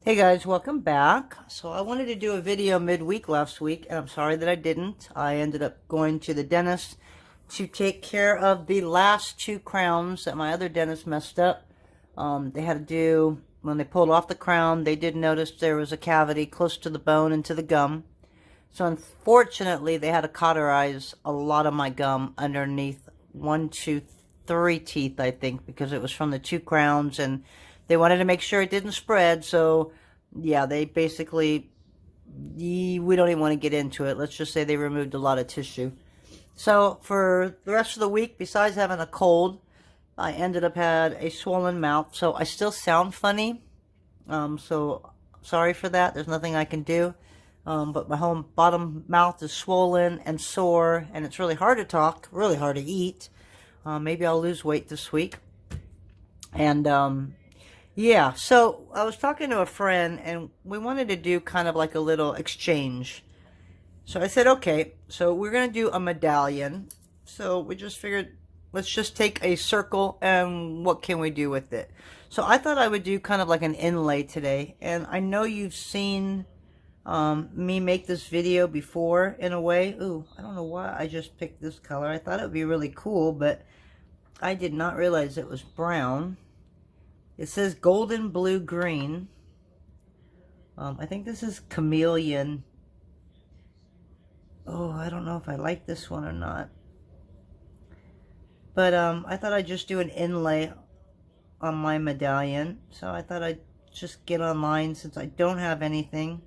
Hey guys, welcome back. So I wanted to do a video midweek last week, and I'm sorry that I didn't. I ended up going to the dentist to take care of the last two crowns that my other dentist messed up. They had to do, when they pulled off the crown, they did notice there was a cavity close to the bone and to the gum. So unfortunately, they had to cauterize a lot of my gum underneath one, two, three teeth, I think, because it was from the two crowns, and they wanted to make sure it didn't spread. So yeah, they basically, we don't even want to get into it. Let's just say they removed a lot of tissue. So for the rest of the week, besides having a cold, I ended up had a swollen mouth. So I still sound funny. So sorry for that. There's nothing I can do. But my whole bottom mouth is swollen and sore, and it's really hard to talk, really hard to eat. Maybe I'll lose weight this week. And yeah, so I was talking to a friend, and we wanted to do kind of like a little exchange. So I said, okay, so we're going to do a medallion. So we just figured, let's just take a circle, and what can we do with it? So I thought I would do kind of like an inlay today. And I know you've seen me make this video before in a way. Ooh, I don't know why I just picked this color. I thought it would be really cool, but I did not realize it was brown. It says golden, blue, green. I think this is chameleon. Oh, I don't know if I like this one or not. But I thought I'd just do an inlay on my medallion. So I thought I'd just get online since I don't have anything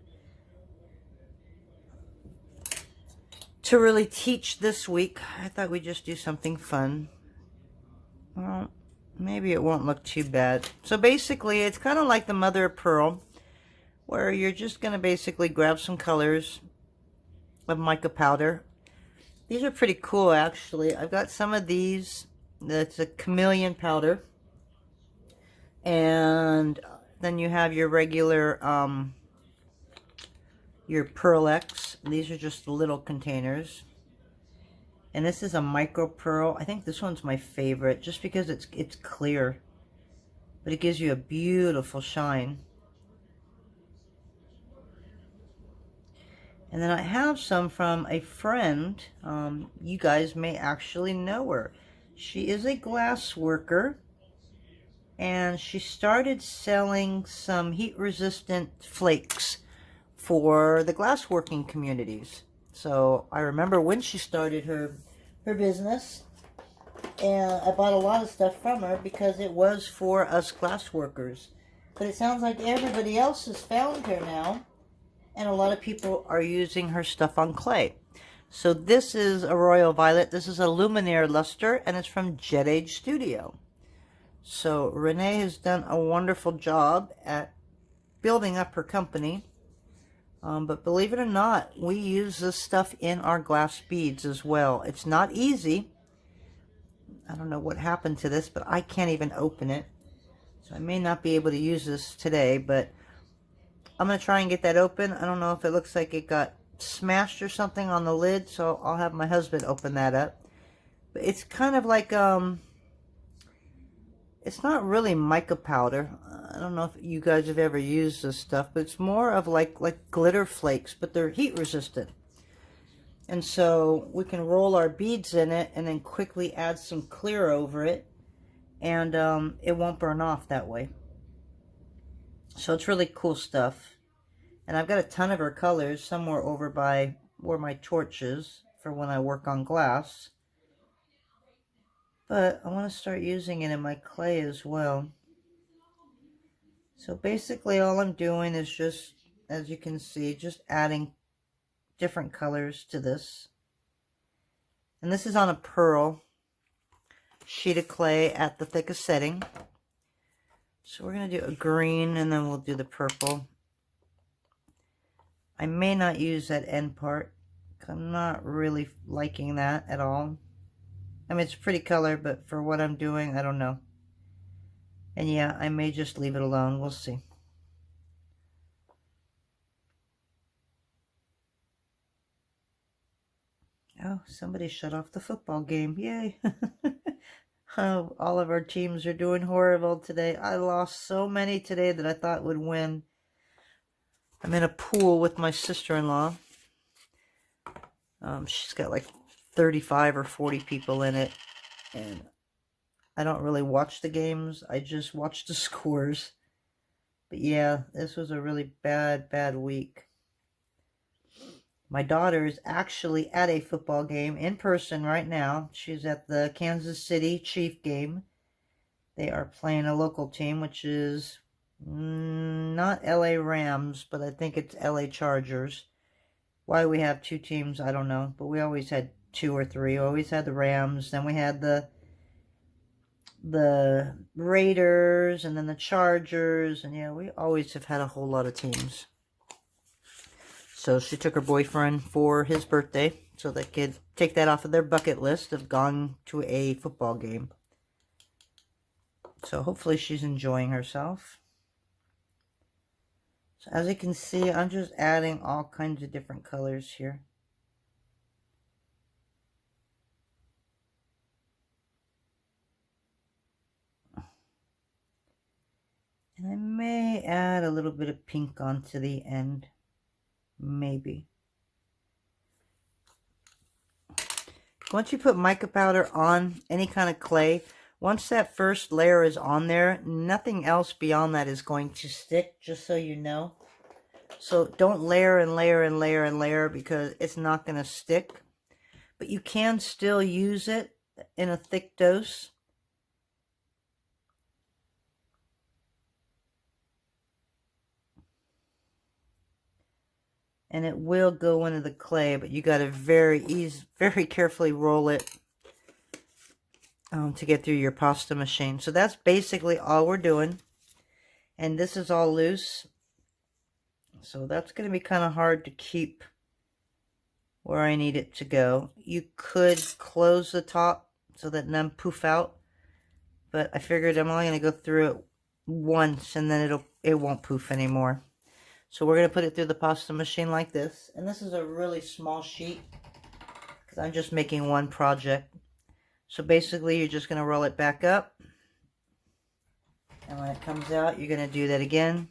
to really teach this week. I thought we'd just do something fun. Well, maybe it won't look too bad. So basically, it's kind of like the mother of pearl, where you're just going to basically grab some colors of mica powder. These are pretty cool, actually. I've got some of these. That's a chameleon powder. And then you have your regular, your Pearl X. These are just little containers. And this is a micro pearl. I think this one's my favorite just because it's clear, but it gives you a beautiful shine. And then I have some from a friend. You guys may actually know her. She is a glass worker, and she started selling some heat-resistant flakes for the glassworking communities. So I remember when she started her business, and I bought a lot of stuff from her because it was for us glass workers. But it sounds like everybody else has found her now, and a lot of people are using her stuff on clay. So this is a Royal Violet. This is a Luminaire Luster, and it's from Jet Age Studio. So Renee has done a wonderful job at building up her company. But believe it or not, we use this stuff in our glass beads as well. It's not easy. I don't know what happened to this, but I can't even open it. So I may not be able to use this today, but I'm going to try and get that open. I don't know if it looks like it got smashed or something on the lid, so I'll have my husband open that up. But it's kind of like, it's not really mica powder. I don't know if you guys have ever used this stuff, but it's more of like glitter flakes, but they're heat resistant. And so we can roll our beads in it and then quickly add some clear over it, and it won't burn off that way. So it's really cool stuff. And I've got a ton of her colors somewhere over by where my torch is for when I work on glass. But I want to start using it in my clay as well. So basically all I'm doing is just, as you can see, just adding different colors to this. And this is on a pearl sheet of clay at the thickest setting. So we're going to do a green, and then we'll do the purple. I may not use that end part. I'm not really liking that at all. I mean, it's a pretty color, but for what I'm doing, I don't know. And yeah, I may just leave it alone. We'll see. Oh, somebody shut off the football game. Yay. Oh, all of our teams are doing horrible today. I lost so many today that I thought would win. I'm in a pool with my sister-in-law. She's got like 35 or 40 people in it, and I don't really watch the games. I just watch the scores. But yeah, this was a really bad week. My daughter is actually at a football game in person right now. She's at the Kansas City Chief game. They are playing a local team, which is not LA Rams, but I think it's LA Chargers. Why we have two teams, I don't know. But we always had two or three. We always had the Rams. Then we had the Raiders, and then the Chargers. And yeah, we always have had a whole lot of teams. So she took her boyfriend for his birthday so they could take that off of their bucket list of going to a football game. So hopefully she's enjoying herself. So as you can see, I'm just adding all kinds of different colors here. And I may add a little bit of pink onto the end. Maybe. Once you put mica powder on any kind of clay, once that first layer is on there, nothing else beyond that is going to stick, just so you know. So don't layer and layer and layer and layer, because it's not going to stick. But you can still use it in a thick dose. And it will go into the clay, but you got to very carefully roll it to get through your pasta machine. So that's basically all we're doing. And this is all loose. So that's going to be kind of hard to keep where I need it to go. You could close the top so that none poof out. But I figured I'm only going to go through it once, and then it won't poof anymore. So we're going to put it through the pasta machine like this. And this is a really small sheet, because I'm just making one project. So basically, you're just going to roll it back up. And when it comes out, you're going to do that again.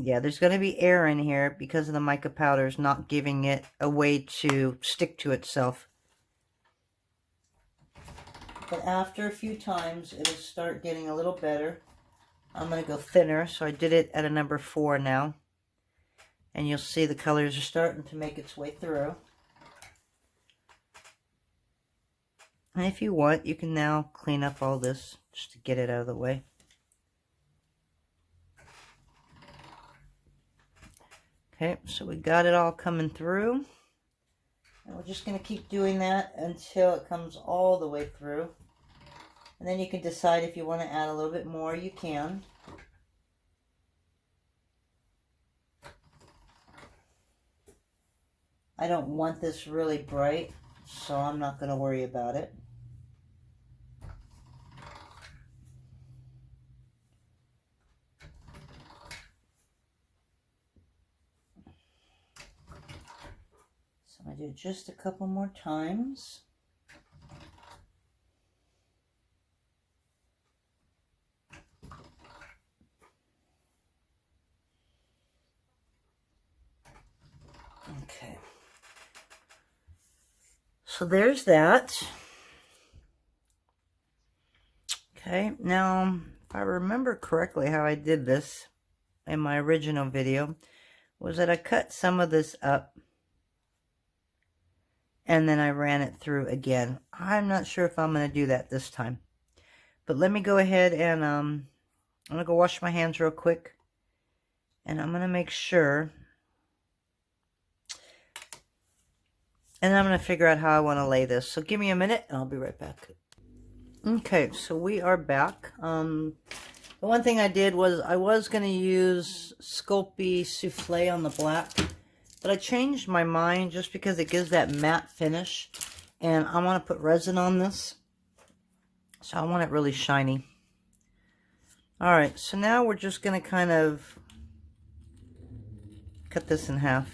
Yeah, there's going to be air in here because of the mica powders not giving it a way to stick to itself. But after a few times, it'll start getting a little better. I'm going to go thinner, so I did it at a number 4 now. And you'll see the colors are starting to make its way through. And if you want, you can now clean up all this just to get it out of the way. Okay, so we got it all coming through. And we're just going to keep doing that until it comes all the way through. And then you can decide if you want to add a little bit more, you can. I don't want this really bright, so I'm not going to worry about it. So I'm going to do just a couple more times. Okay. So there's that. Okay, now if I remember correctly how I did this in my original video, was that I cut some of this up and then I ran it through again. I'm not sure if I'm going to do that this time. But let me go ahead and I'm going to go wash my hands real quick. And I'm going to make sure. And I'm going to figure out how I want to lay this. So give me a minute and I'll be right back. Okay, so we are back. The one thing I did was I was going to use Sculpey Souffle on the black. But I changed my mind just because it gives that matte finish. And I want to put resin on this. So I want it really shiny. Alright, so now we're just going to kind of cut this in half.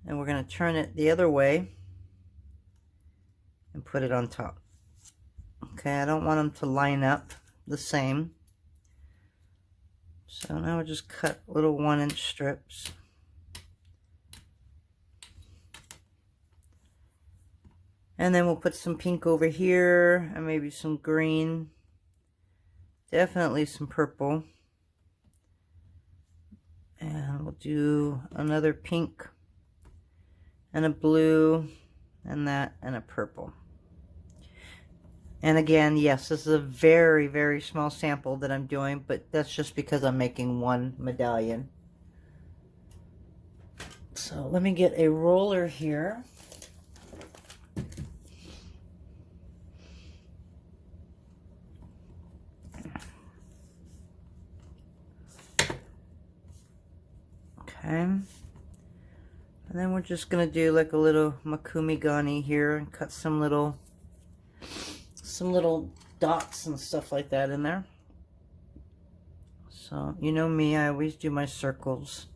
And we're going to turn it the other way and put it on top. Okay, I don't want them to line up the same. So now we'll just cut little 1-inch strips. And then we'll put some pink over here and maybe some green. Definitely some purple. And we'll do another pink and a blue and that and a purple. And again, yes, this is a very, very small sample that I'm doing, but that's just because I'm making one medallion. So let me get a roller here. Okay. And then we're just going to do like a little Makumi Gani here and cut some little dots and stuff like that in there. So, you know me, I always do my circles.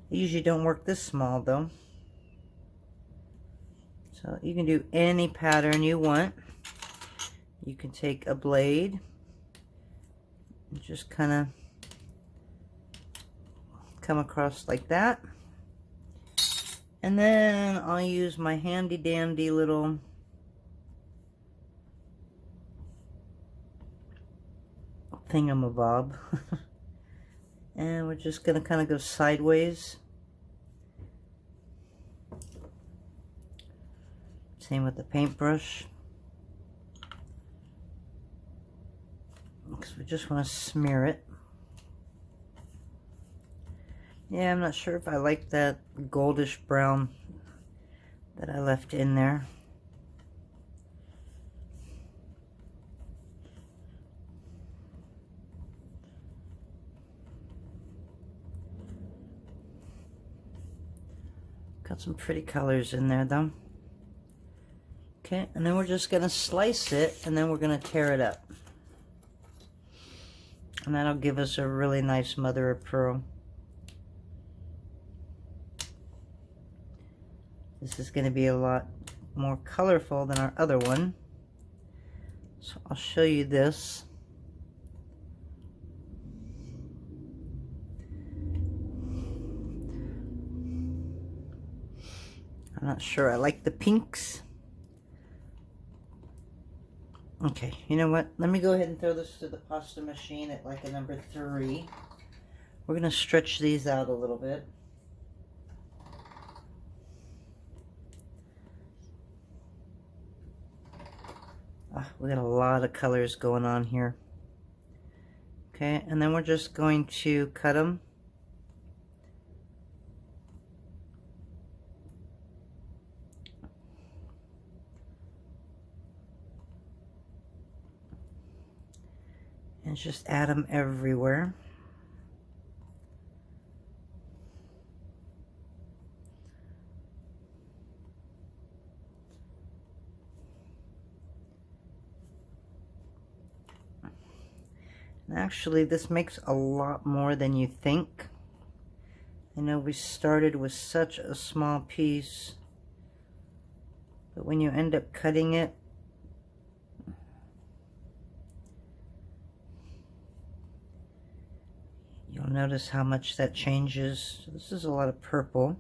They usually don't work this small though. So you can do any pattern you want. You can take a blade and just kind of come across like that. And then I'll use my handy dandy little thingamabob. And we're just going to kind of go sideways. Same with the paintbrush. Because we just want to smear it. Yeah, I'm not sure if I like that goldish brown that I left in there. Got some pretty colors in there though. Okay, and then we're just going to slice it and then we're going to tear it up. And that'll give us a really nice mother of pearl. This is going to be a lot more colorful than our other one. So I'll show you this. I'm not sure I like the pinks. Okay, you know what? Let me go ahead and throw this to the pasta machine at like a number 3. We're going to stretch these out a little bit. We got a lot of colors going on here. Okay, and then we're just going to cut them. And just add them everywhere. Actually, this makes a lot more than you think. I know we started with such a small piece, but when you end up cutting it, you'll notice how much that changes. So this is a lot of purple.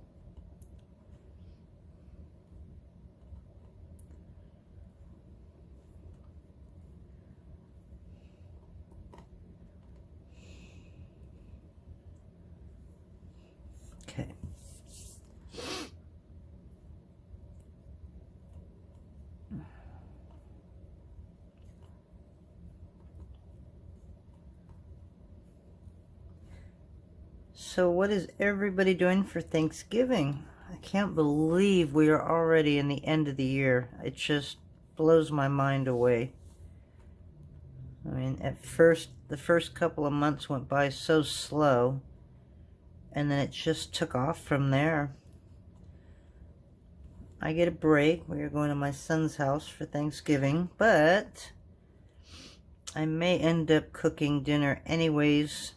Okay. So what is everybody doing for Thanksgiving? I can't believe we are already in the end of the year. It just blows my mind away. I mean, at first, the first couple of months went by so slow, and then it just took off from there. I get a break. We are going to my son's house for Thanksgiving, but I may end up cooking dinner anyways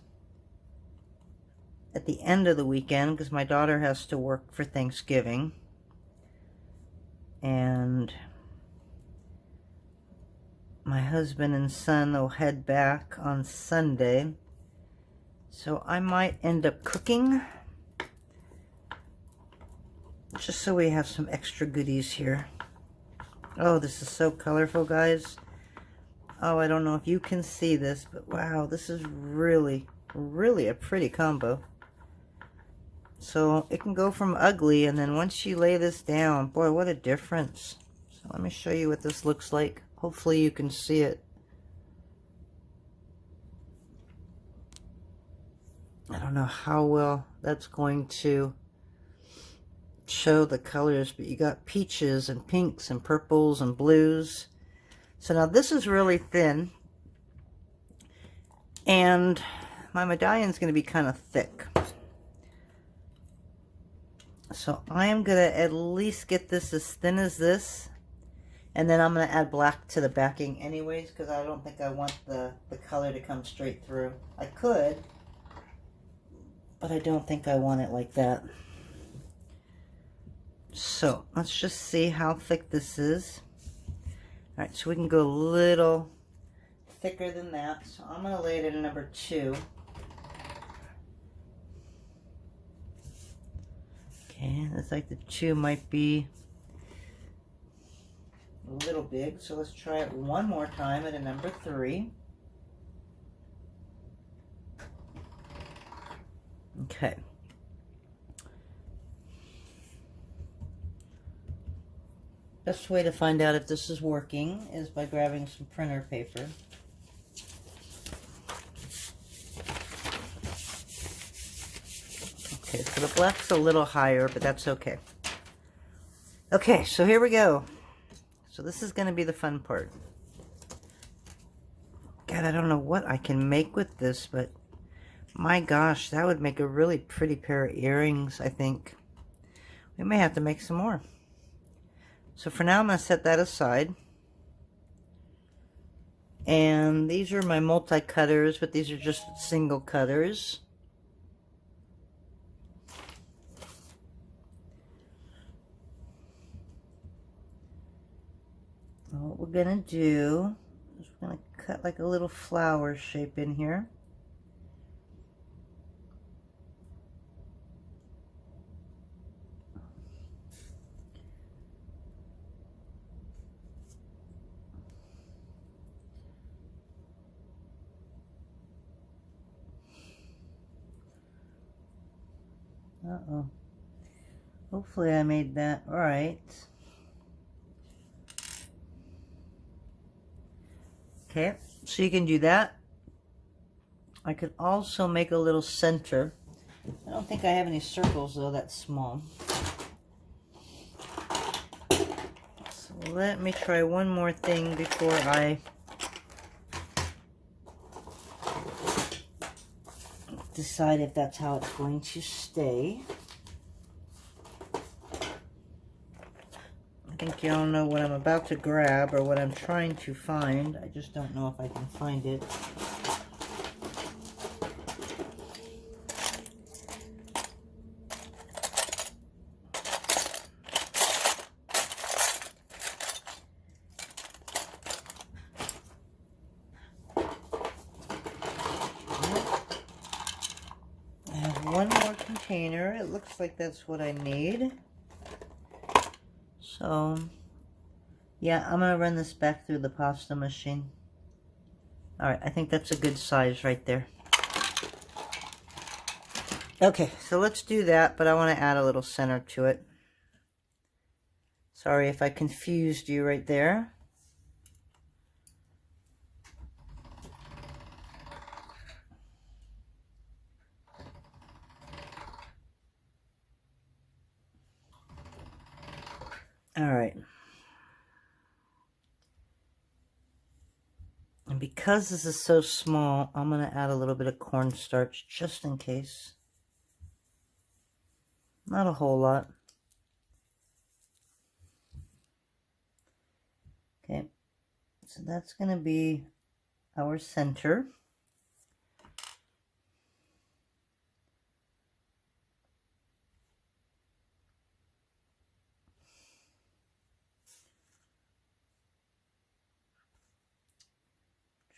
at the end of the weekend because my daughter has to work for Thanksgiving. and my husband and son will head back on Sunday. So I might end up cooking, just so we have some extra goodies here. Oh, this is so colorful, guys. Oh, I don't know if you can see this, but wow, this is really, really a pretty combo. So it can go from ugly, and then once you lay this down, boy, what a difference. So let me show you what this looks like. Hopefully you can see it. I don't know how well that's going to show the colors, but you got peaches and pinks and purples and blues. So now this is really thin, and my medallion is going to be kind of thick. So I am going to at least get this as thin as this, and then I'm going to add black to the backing anyways, because I don't think I want the color to come straight through. I could, but I don't think I want it like that. So let's just see how thick this is. All right, so we can go a little thicker than that. So I'm going to lay it at a number 2. Okay, looks like the 2 might be a little big. So let's try it one more time at a number 3. Okay. Best way to find out if this is working is by grabbing some printer paper. Okay, so the black's a little higher, but that's okay. Okay, so here we go. So this is going to be the fun part. God, I don't know what I can make with this, but my gosh, that would make a really pretty pair of earrings, I think. We may have to make some more. So for now, I'm going to set that aside. And these are my multi-cutters, but these are just single cutters. And what we're going to do is we're going to cut like a little flower shape in here. Uh-oh. Hopefully I made that right. Okay, so you can do that. I could also make a little center. I don't think I have any circles though, that's small. So let me try one more thing before I decide if that's how it's going to stay. I think y'all know what I'm about to grab or what I'm trying to find. I just don't know if I can find it. I have one more container. It looks like that's what I need. So, yeah, I'm going to run this back through the pasta machine. Alright, I think that's a good size right there. Okay, so let's do that, but I want to add a little center to it. Sorry if I confused you right there. Alright. And because this is so small, I'm going to add a little bit of cornstarch just in case. Not a whole lot. Okay, so that's going to be our center.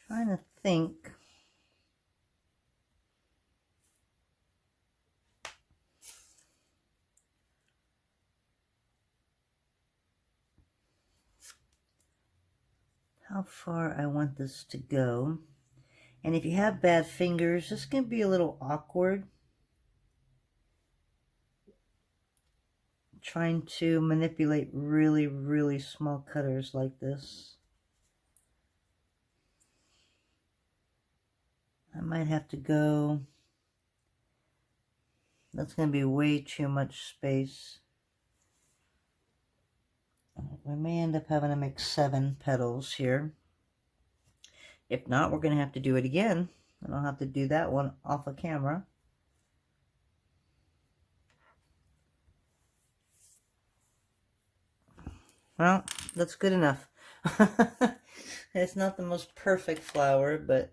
Trying to think. How far I want this to go. And if you have bad fingers, this can be a little awkward. Trying to manipulate really, really small cutters like this. I might have to go. That's going to be way too much space. We may end up having to make 7 petals here. If not, we're going to have to do it again. And I'll have to do that one off of camera. Well, that's good enough. It's not the most perfect flower, but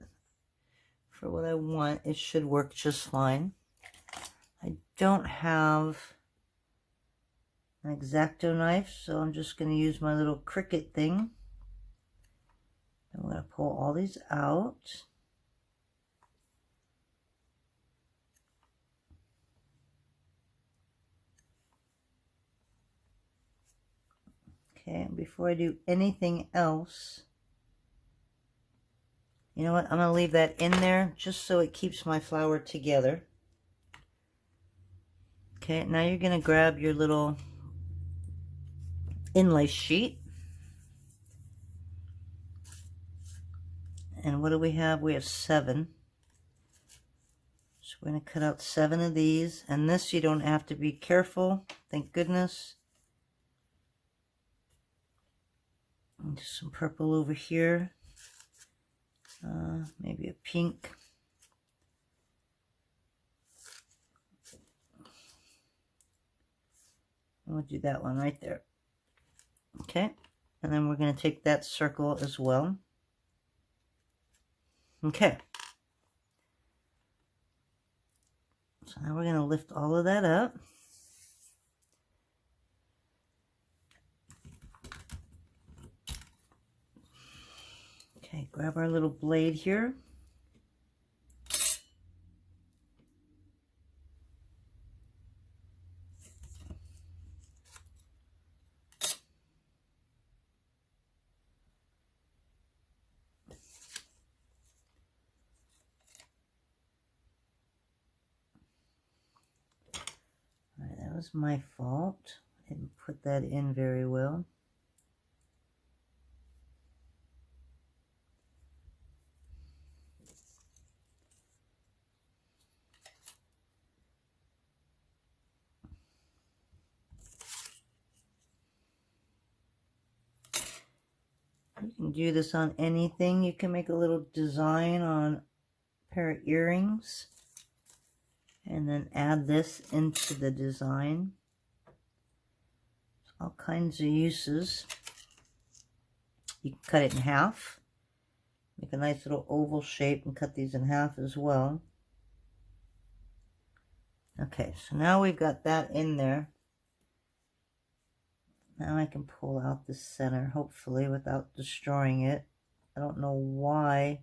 for what I want, it should work just fine. I don't have an X-Acto knife, so I'm just going to use my little Cricut thing. I'm going to pull all these out. Okay, and before I do anything else, you know what? I'm going to leave that in there just so it keeps my flower together. Okay, now you're going to grab your little inlay sheet. And what do we have? We have 7. So we're going to cut out 7 of these. And this you don't have to be careful. Thank goodness. And just some purple over here. Maybe a pink. We'll do that one right there. Okay. And then we're going to take that circle as well. Okay. So now we're going to lift all of that up. Okay, grab our little blade here. All right, that was my fault. I didn't put that in very well. You can do this on anything. You can make a little design on a pair of earrings and then add this into the design. All kinds of uses. You can cut it in half. Make a nice little oval shape and cut these in half as well. Okay, so now we've got that in there. Now I can pull out the center, hopefully, without destroying it. I don't know why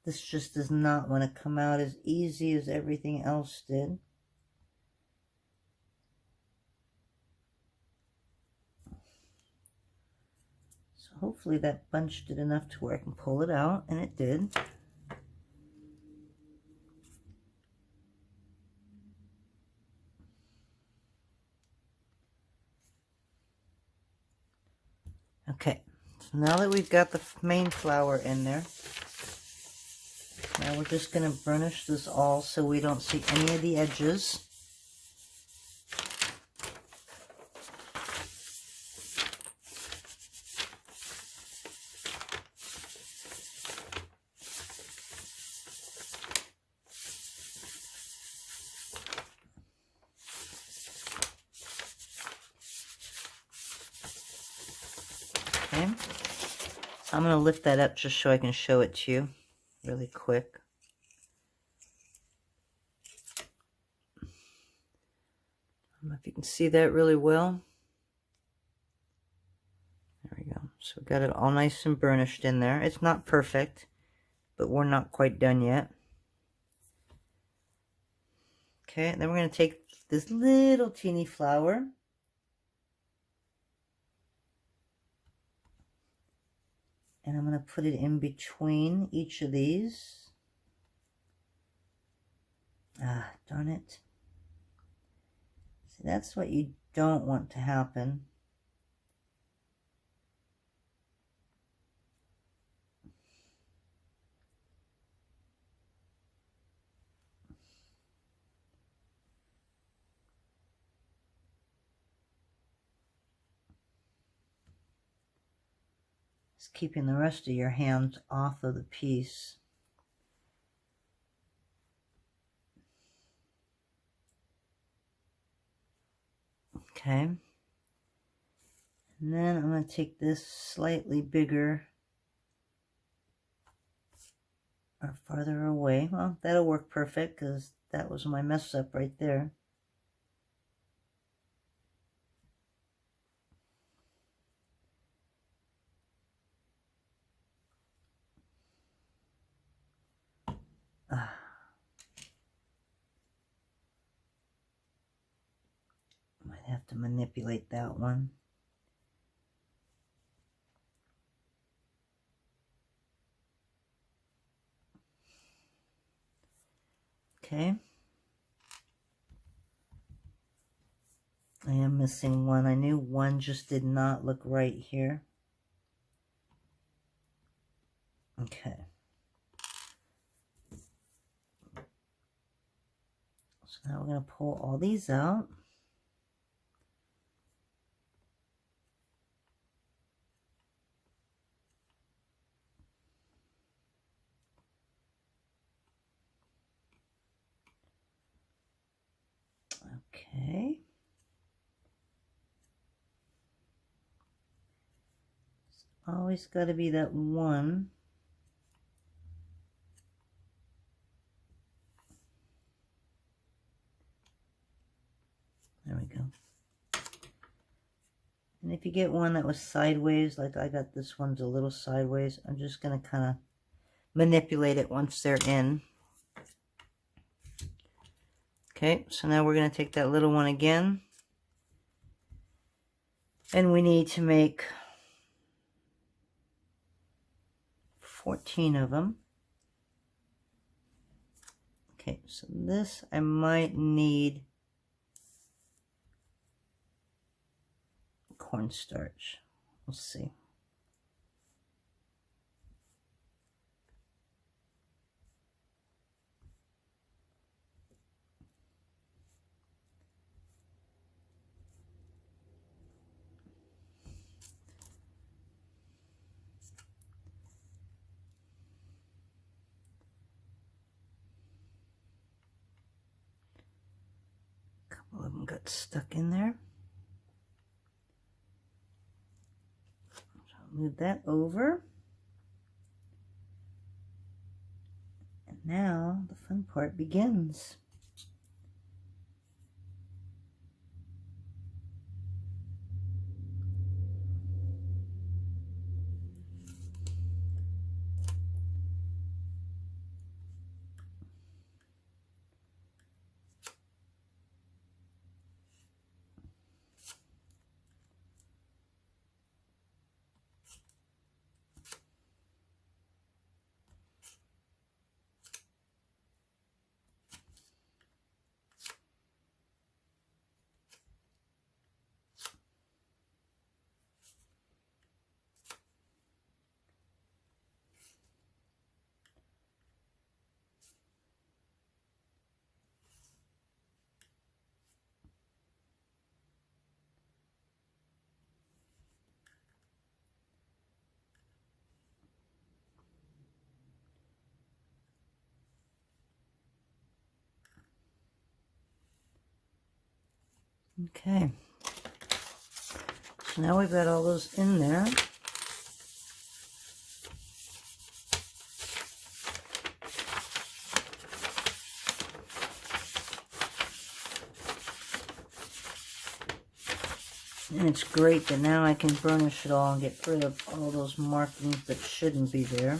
this just does not want to come out as easy as everything else did. So hopefully that bunched it enough to where I can pull it out, and it did. Okay, so now that we've got the main flower in there, now we're just going to burnish this all so we don't see any of the edges. Okay, so I'm going to lift that up just so I can show it to you really quick. I don't know if you can see that really well. There we go. So we got it all nice and burnished in there. It's not perfect, but we're not quite done yet. Okay, and then we're going to take this little teeny flower, and I'm going to put it in between each of these. Ah, darn it. See, that's what you don't want to happen. Just keeping the rest of your hands off of the piece. Okay. And then I'm going to take this slightly bigger or farther away. Well, that'll work perfect because that was my mess up right there. Might have to manipulate that one. Okay. I am missing one. I knew one just did not look right here. Okay. So now we're going to pull all these out. Okay. It's always got to be that one. There we go. And if you get one that was sideways, like I got this one's a little sideways, I'm just going to kind of manipulate it once they're in. Okay, so now we're going to take that little one again. And we need to make 14 of them. Okay, so this I might need cornstarch. We'll see. A couple of them got stuck in there. Move that over. And now the fun part begins. Okay, so now we've got all those in there. And it's great that now I can burnish it all and get rid of all those markings that shouldn't be there.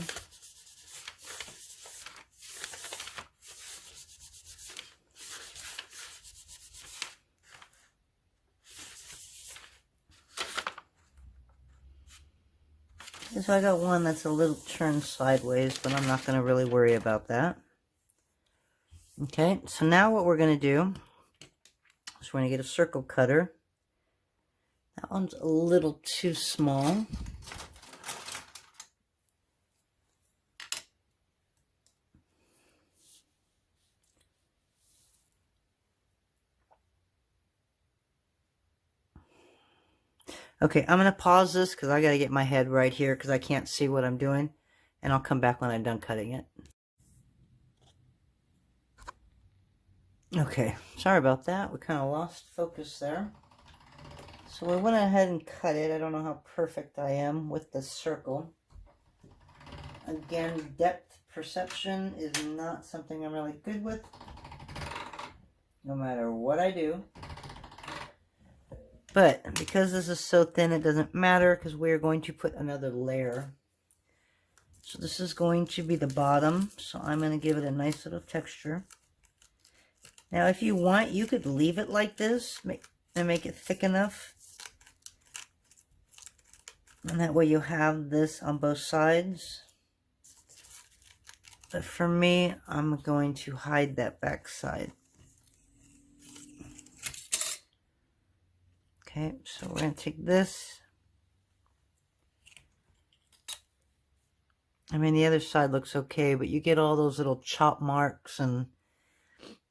So I got one that's a little turned sideways, but I'm not going to really worry about that. Okay, so now what we're going to do is we're going to get a circle cutter. That one's a little too small. Okay, I'm going to pause this because I got to get my head right here because I can't see what I'm doing. And I'll come back when I'm done cutting it. Okay, sorry about that. We kind of lost focus there. So we went ahead and cut it. I don't know how perfect I am with the circle. Again, depth perception is not something I'm really good with, no matter what I do. But because this is so thin, it doesn't matter because we're going to put another layer. So this is going to be the bottom. So I'm going to give it a nice little texture. Now, if you want, you could leave it like this and make it thick enough. And that way you'll have this on both sides. But for me, I'm going to hide that back side. Okay, so we're going to take this. I mean, the other side looks okay, but you get all those little chop marks and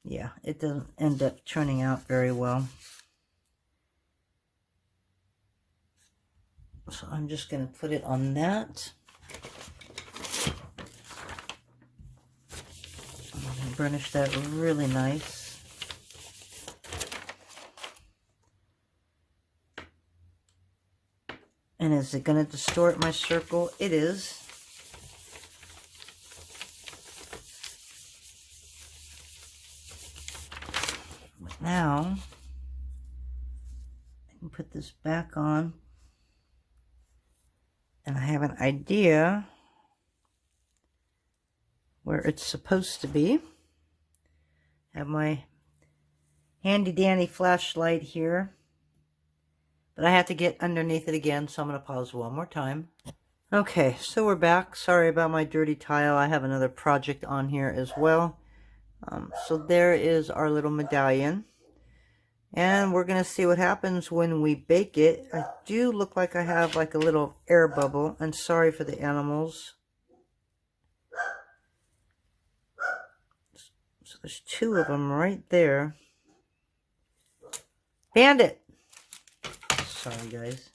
yeah, it doesn't end up turning out very well. So I'm just going to put it on that. I'm going to burnish that really nice. And is it going to distort my circle? It is. But now, I can put this back on. And I have an idea where it's supposed to be. I have my handy dandy flashlight here. But I have to get underneath it again, so I'm going to pause one more time. Okay, so we're back. Sorry about my dirty tile. I have another project on here as well. So there is our little medallion. And we're going to see what happens when we bake it. I do look like I have like a little air bubble. And sorry for the animals. So there's two of them right there. Bandit! Sorry, guys.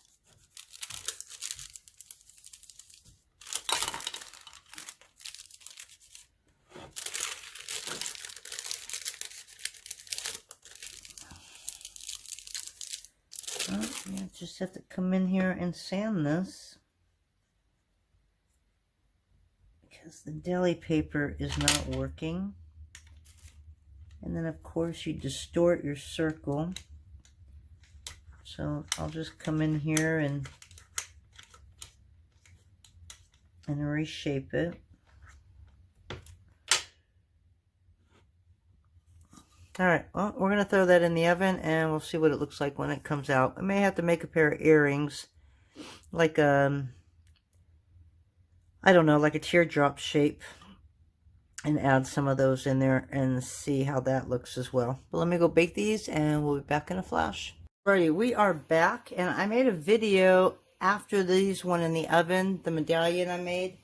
Oh, yeah, just have to come in here and sand this because the deli paper is not working. And then, of course, you distort your circle. So I'll just come in here and reshape it. Alright, well, we're going to throw that in the oven and we'll see what it looks like when it comes out. I may have to make a pair of earrings, like I don't know, like a teardrop shape, and add some of those in there and see how that looks as well. But let me go bake these and we'll be back in a flash. Alrighty, we are back, and I made a video after these went in the oven, the medallion I made.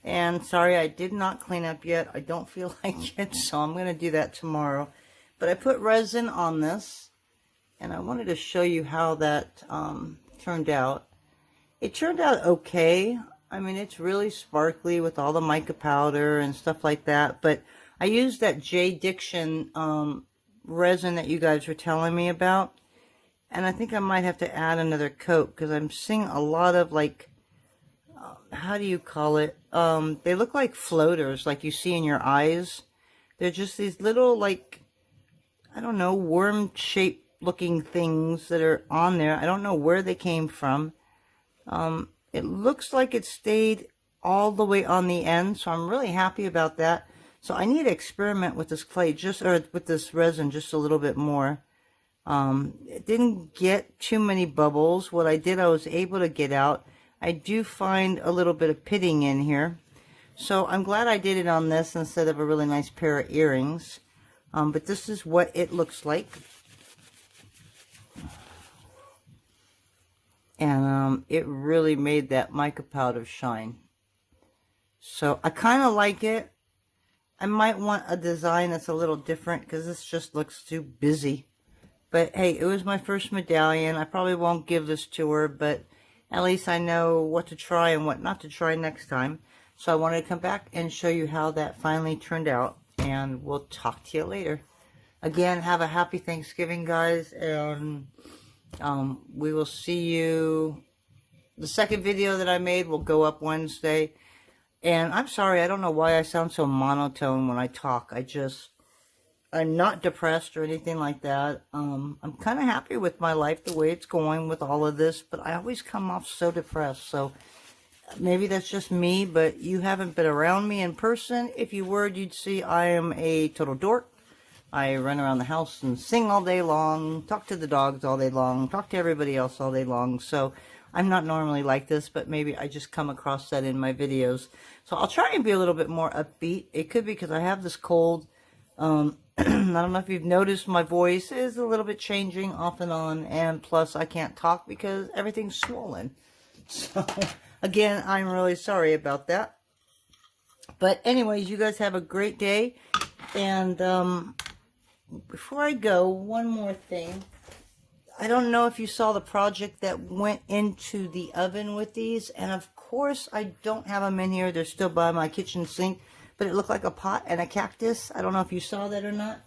And sorry, I did not clean up yet. I don't feel like it, so I'm going to do that tomorrow. But I put resin on this, and I wanted to show you how that turned out. It turned out okay. I mean, it's really sparkly with all the mica powder and stuff like that. But I used that J. Diction resin that you guys were telling me about. And I think I might have to add another coat because I'm seeing a lot of, like, how do you call it? They look like floaters, like you see in your eyes. They're just these little, like, I don't know, worm-shaped looking things that are on there. I don't know where they came from. It looks like it stayed all the way on the end, so I'm really happy about that. So I need to experiment with this clay, or with this resin, just a little bit more. It didn't get too many bubbles. What I did, I was able to get out. I do find a little bit of pitting in here. So I'm glad I did it on this instead of a really nice pair of earrings. But this is what it looks like. And it really made that mica powder shine. So I kind of like it. I might want a design that's a little different because this just looks too busy. But hey, it was my first medallion. I probably won't give this to her, but at least I know what to try and what not to try next time. So I wanted to come back and show you how that finally turned out. And we'll talk to you later. Again, have a happy Thanksgiving, guys. And we will see you. The second video that I made will go up Wednesday. And I'm sorry, I don't know why I sound so monotone when I talk. I'm not depressed or anything like that. I'm kind of happy with my life, the way it's going with all of this. But I always come off so depressed. So maybe that's just me, but you haven't been around me in person. If you were, you'd see I am a total dork. I run around the house and sing all day long, talk to the dogs all day long, talk to everybody else all day long. So I'm not normally like this, but maybe I just come across that in my videos. So I'll try and be a little bit more upbeat. It could be because I have this cold. I don't know if you've noticed my voice is a little bit changing off and on. And plus I can't talk because everything's swollen. So again, I'm really sorry about that. But anyways, you guys have a great day. And before I go, one more thing. I don't know if you saw the project that went into the oven with these. And of course, I don't have them in here. They're still by my kitchen sink. But it looked like a pot and a cactus. I don't know if you saw that or not.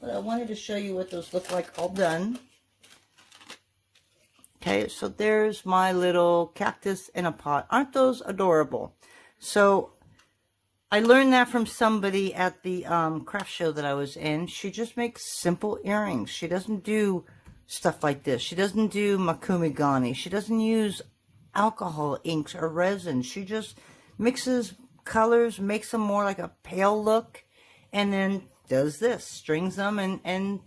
But I wanted to show you what those look like all done. Okay, so there's my little cactus in a pot. Aren't those adorable? So I learned that from somebody at the craft show that I was in. She just makes simple earrings. She doesn't do stuff like this. She doesn't do makumigani. She doesn't use alcohol inks or resin. She just mixes colors, makes them more like a pale look, and then does this, strings them, and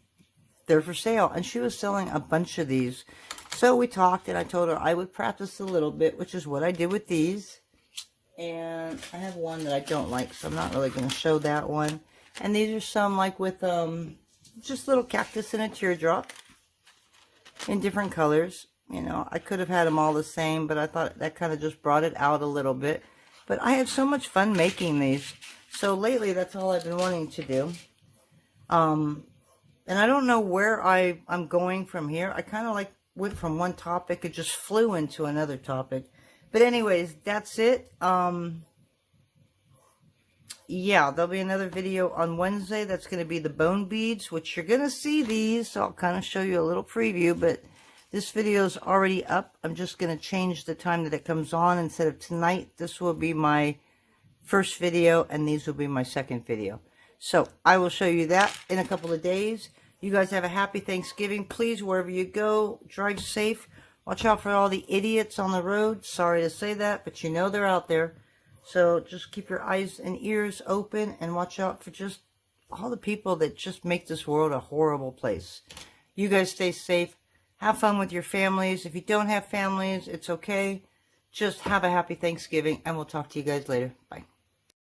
they're for sale. And she was selling a bunch of these. So we talked, and I told her I would practice a little bit, which is what I did with these. And I have one that I don't like, so I'm not really going to show that one. And these are some like with just little cactus and a teardrop in different colors. You know, I could have had them all the same, but I thought that kind of just brought it out a little bit. But I had so much fun making these. So lately, that's all I've been wanting to do. And I don't know where I'm going from here. I kind of like went from one topic and just flew into another topic. But anyways, that's it. Yeah, there'll be another video on Wednesday. That's going to be the bone beads, which you're going to see these. So I'll kind of show you a little preview, but this video is already up. I'm just going to change the time that it comes on. Instead of tonight, this will be my first video, and these will be my second video. So I will show you that in a couple of days. You guys have a happy Thanksgiving. Please, wherever you go, drive safe. Watch out for all the idiots on the road. Sorry to say that, but you know they're out there. So just keep your eyes and ears open and watch out for just all the people that just make this world a horrible place. You guys stay safe. Have fun with your families. If you don't have families, it's okay. Just have a happy Thanksgiving, and we'll talk to you guys later. Bye.